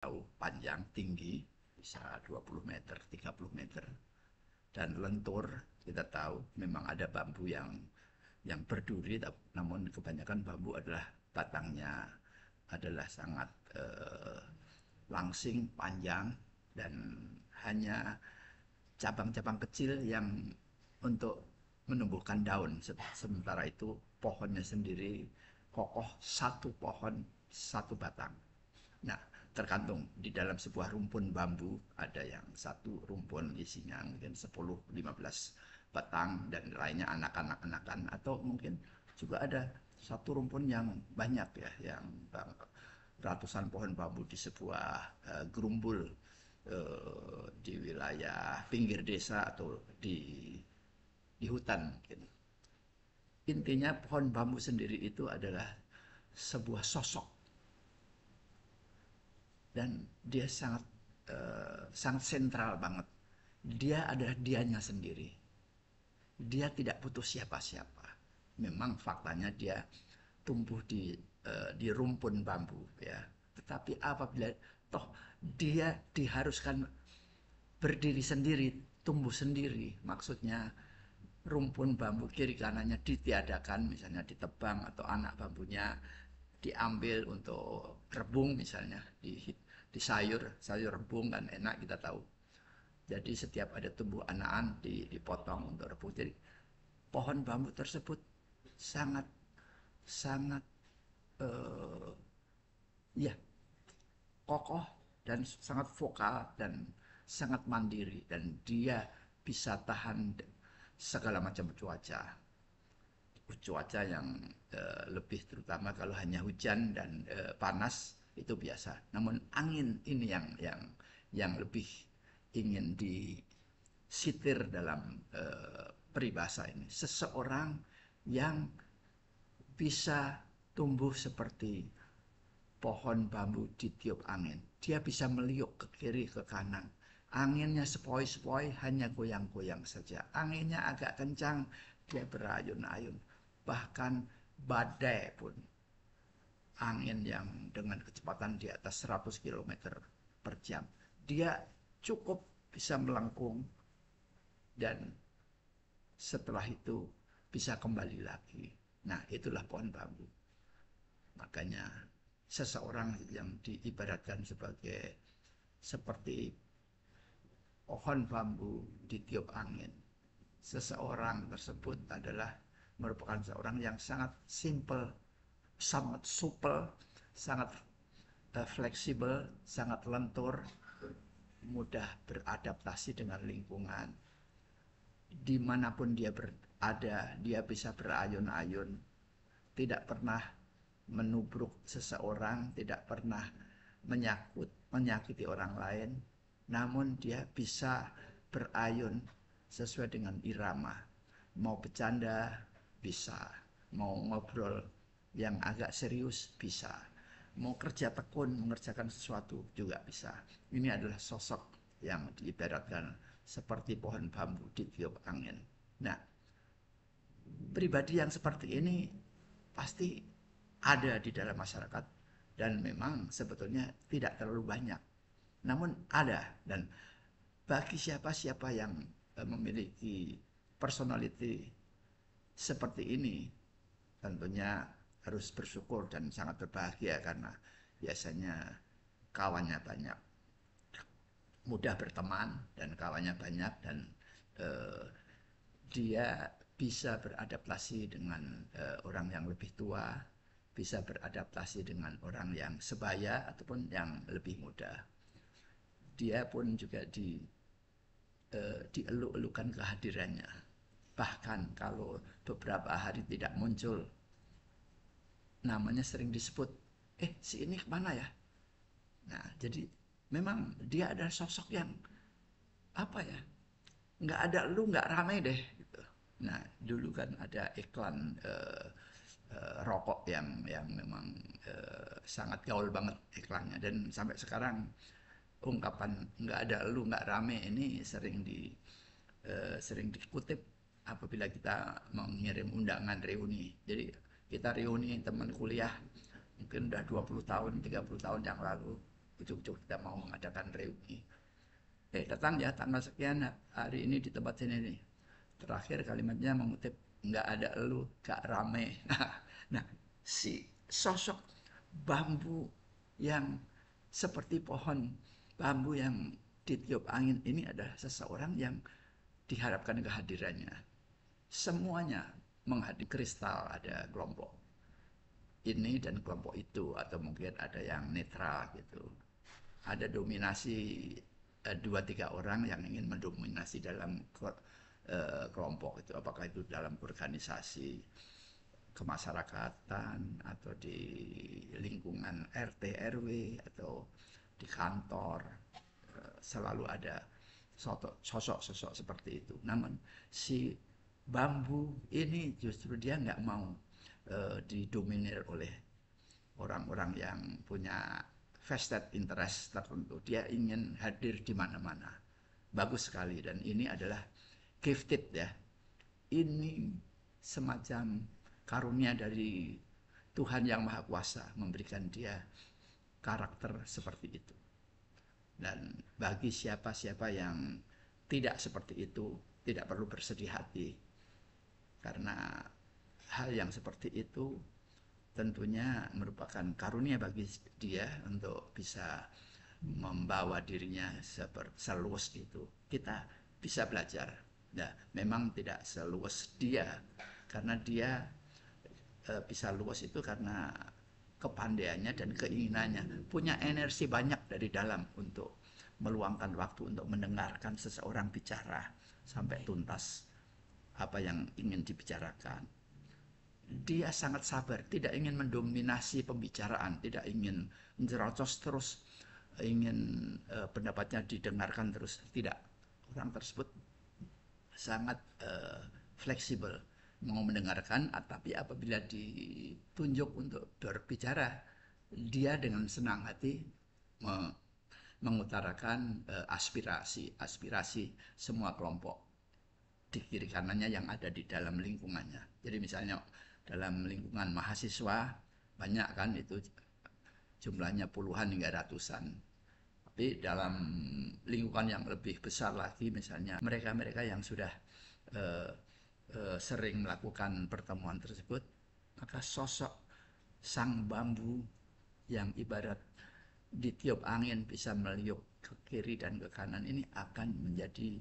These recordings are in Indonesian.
jauh, panjang, tinggi, bisa 20 meter, 30 meter. Dan lentur, kita tahu memang ada bambu yang berduri, namun kebanyakan bambu adalah batangnya adalah sangat langsing, panjang, dan hanya cabang-cabang kecil yang untuk menumbuhkan daun. Sementara itu pohonnya sendiri kokoh, satu pohon satu batang. Nah, tergantung di dalam sebuah rumpun bambu ada yang satu rumpun isinya mungkin 10-15 batang dan lainnya anak-anak-anakan, atau mungkin juga ada satu rumpun yang banyak ya, yang ratusan pohon bambu di sebuah gerumbul di wilayah pinggir desa atau di hutan mungkin. Intinya pohon bambu sendiri itu adalah sebuah sosok, dan dia sangat sentral banget. Dia adalah dianya sendiri. Dia tidak butuh siapa-siapa. Memang faktanya dia tumbuh di rumpun bambu ya. Tetapi apabila toh dia diharuskan berdiri sendiri, tumbuh sendiri, maksudnya rumpun bambu kiri kanannya ditiadakan, misalnya ditebang atau anak bambunya diambil untuk rebung misalnya, di sayur sayur rebung kan enak, kita tahu. Jadi setiap ada tumbuh anakan dipotong untuk rebung. Jadi pohon bambu tersebut sangat sangat eh, ya kokoh dan sangat vokal dan sangat mandiri, dan dia bisa tahan segala macam cuaca. Cuaca yang lebih, terutama kalau hanya hujan dan panas itu biasa. Namun angin ini yang lebih ingin disitir dalam peribahasa ini. Seseorang yang bisa tumbuh seperti pohon bambu ditiup angin. Dia bisa meliuk ke kiri ke kanan. Anginnya sepoi-sepoi, hanya goyang-goyang saja. Anginnya agak kencang, dia berayun-ayun. Bahkan badai pun, angin yang dengan kecepatan di atas 100 km per jam, dia cukup bisa melengkung dan setelah itu bisa kembali lagi. Nah, itulah pohon bambu. Makanya seseorang yang diibaratkan sebagai seperti pohon bambu ditiup angin. Seseorang tersebut adalah merupakan seorang yang sangat simple, sangat supel, sangat fleksibel, sangat lentur, mudah beradaptasi dengan lingkungan. Dimanapun dia berada, dia bisa berayun-ayun, tidak pernah menubruk seseorang, tidak pernah menyakiti orang lain, namun dia bisa berayun sesuai dengan irama. Mau bercanda bisa, mau ngobrol yang agak serius bisa, mau kerja tekun mengerjakan sesuatu juga bisa. Ini adalah sosok yang diibaratkan seperti pohon bambu ditiup angin. Nah, pribadi yang seperti ini pasti ada di dalam masyarakat, dan memang sebetulnya tidak terlalu banyak, namun ada. Dan bagi siapa-siapa yang memiliki personality seperti ini, tentunya harus bersyukur dan sangat berbahagia, karena biasanya kawannya banyak, mudah berteman dan kawannya banyak, dan eh, dia bisa beradaptasi dengan orang yang lebih tua, bisa beradaptasi dengan orang yang sebaya ataupun yang lebih muda. Dia pun juga dieluk-elukan kehadirannya. Bahkan kalau beberapa hari tidak muncul, namanya sering disebut, si ini kemana ya? Nah, jadi memang dia adalah sosok yang apa ya, nggak ada lu nggak ramai deh gitu. Nah, dulu kan ada iklan rokok yang memang sangat gaul banget iklannya, dan sampai sekarang ungkapan nggak ada lu nggak rame ini sering dikutip apabila kita mengirim undangan reuni. Jadi kita reuni teman kuliah mungkin udah 20 tahun 30 tahun yang lalu, ujuk-ujuk kita mau mengadakan reuni. Datang ya tanggal sekian hari ini di tempat sini nih. Terakhir kalimatnya mengutip, nggak ada elu, nggak rame. Nah, si sosok bambu yang seperti pohon bambu yang ditiup angin ini adalah seseorang yang diharapkan kehadirannya. Semuanya menghadiri kristal, ada kelompok ini dan kelompok itu, atau mungkin ada yang netral gitu. Ada dominasi dua tiga orang yang ingin mendominasi dalam kelompok itu, apakah itu dalam organisasi kemasyarakatan atau di lingkungan RT RW atau di kantor, selalu ada sosok-sosok seperti itu. Namun si bambu ini justru dia nggak mau didominir oleh orang-orang yang punya vested interest tertentu. Dia ingin hadir di mana-mana. Bagus sekali, dan ini adalah gifted ya. Ini semacam karunia dari Tuhan yang Maha Kuasa memberikan dia karakter seperti itu. Dan bagi siapa-siapa yang tidak seperti itu, tidak perlu bersedih hati. Karena hal yang seperti itu tentunya merupakan karunia bagi dia untuk bisa membawa dirinya seluas itu. Kita bisa belajar. Nah, memang tidak seluas dia, karena dia bisa luas itu karena kepandaiannya dan keinginannya, punya energi banyak dari dalam untuk meluangkan waktu untuk mendengarkan seseorang bicara sampai tuntas apa yang ingin dibicarakan. Dia sangat sabar, tidak ingin mendominasi pembicaraan, tidak ingin mencerocos terus, ingin pendapatnya didengarkan terus, tidak. Orang tersebut sangat fleksibel, mau mendengarkan, tapi apabila ditunjuk untuk berbicara, dia dengan senang hati mengutarakan aspirasi semua kelompok di kiri kanannya yang ada di dalam lingkungannya. Jadi misalnya dalam lingkungan mahasiswa banyak kan itu jumlahnya puluhan hingga ratusan. Tapi dalam lingkungan yang lebih besar lagi, misalnya mereka-mereka yang sudah sering melakukan pertemuan tersebut, maka sosok sang bambu yang ibarat ditiup angin bisa meliuk ke kiri dan ke kanan ini akan menjadi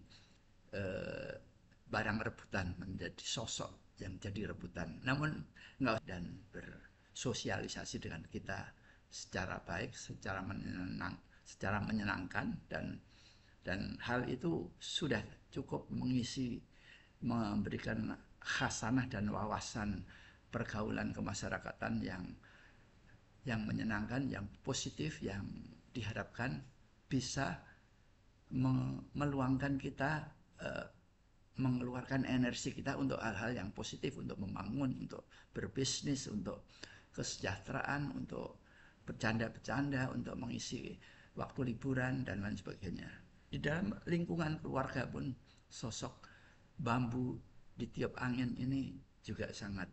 barang rebutan, menjadi sosok yang jadi rebutan. Namun enggak, dan bersosialisasi dengan kita secara baik, secara menyenangkan, dan hal itu sudah cukup memberikan khasanah dan wawasan pergaulan kemasyarakatan yang menyenangkan, yang positif, yang diharapkan bisa meluangkan kita, mengeluarkan energi kita untuk hal-hal yang positif, untuk membangun, untuk berbisnis, untuk kesejahteraan, untuk bercanda-bercanda, untuk mengisi waktu liburan dan lain sebagainya. Di dalam lingkungan keluarga pun sosok bambu ditiup angin ini juga sangat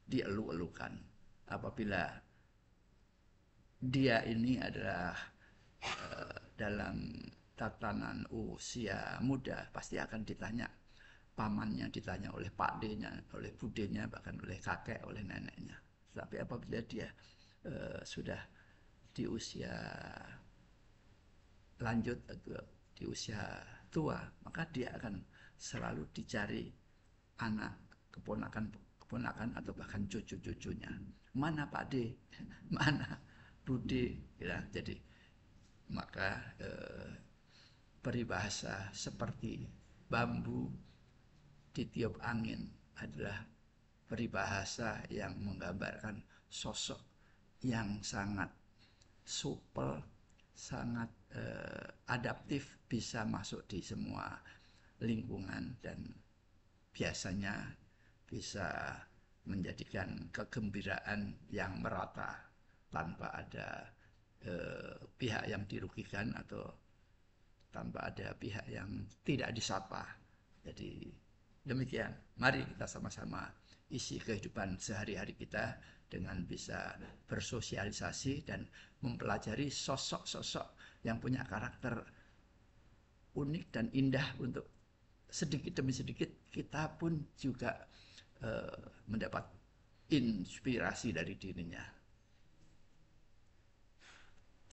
dielu-elukan. Apabila dia ini adalah dalam tatanan usia muda, pasti akan ditanya pamannya, ditanya oleh pakdenya, oleh budenya, bahkan oleh kakek, oleh neneknya. Tapi apabila dia sudah di usia lanjut atau di usia tua, maka dia akan selalu dicari anak, keponakan atau bahkan cucu-cucunya. Mana Pak D? Mana Bude? Ya, jadi maka peribahasa seperti bambu ditiup angin adalah peribahasa yang menggambarkan sosok yang sangat supel, sangat adaptif, bisa masuk di semua lingkungan, dan biasanya bisa menjadikan kegembiraan yang merata tanpa ada pihak yang dirugikan atau tanpa ada pihak yang tidak disapa. Jadi demikian, mari kita sama-sama isi kehidupan sehari-hari kita dengan bisa bersosialisasi dan mempelajari sosok-sosok yang punya karakter unik dan indah untuk sedikit demi sedikit kita pun juga mendapat inspirasi dari dirinya.